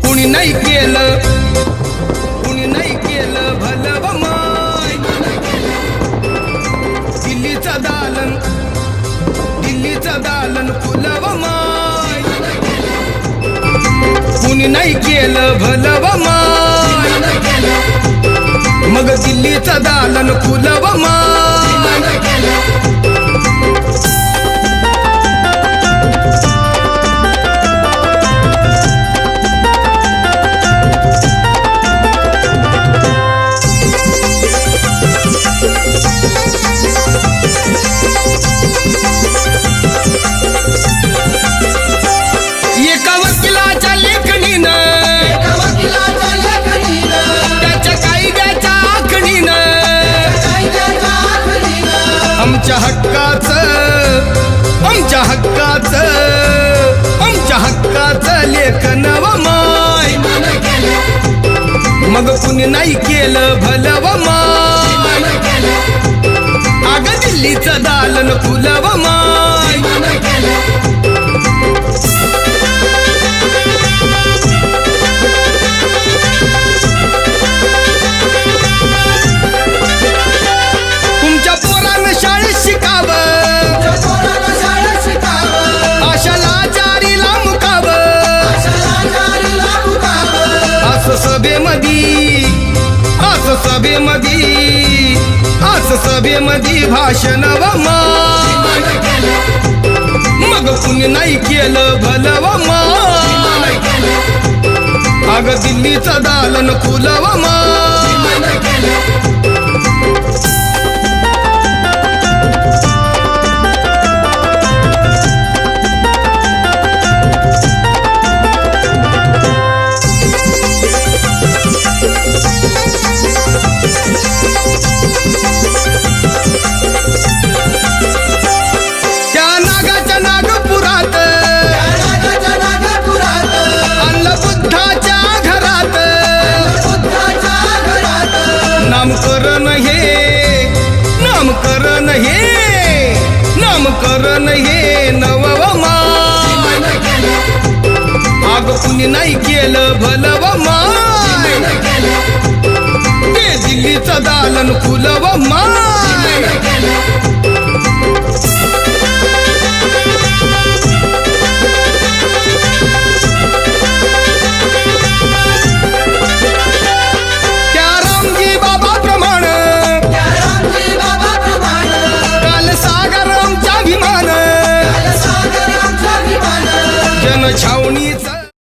कुणी नाही केलं कुणी नाही केलं भलं व माय दिल्लीचा दालन फुलं व माय कुणी नाही केलं भलं व माय मग दिल्लीचा दालन फुलं व माय एका वकिलाच्या लेखणीनं त्याच्या कायद्याच्या आखणीनं आमच्या हक्काचं लेखन व माय मग कुणी नाही केलं भलं व माय अगं दिल्लीचं दालन फुलं व माय तुमच्या पोरानं शाळेत शिकावं आशाला जारीला मुकावं असं सभेमधी भाषण व माय मग कुणी नाही केलं भलं व माय अगं दिल्लीचं दालन फुलं व माय नामकरण हे नव व माय अग कुणी नाही केलं भलं व माय ते दिल्लीचं दालन फुलं व माय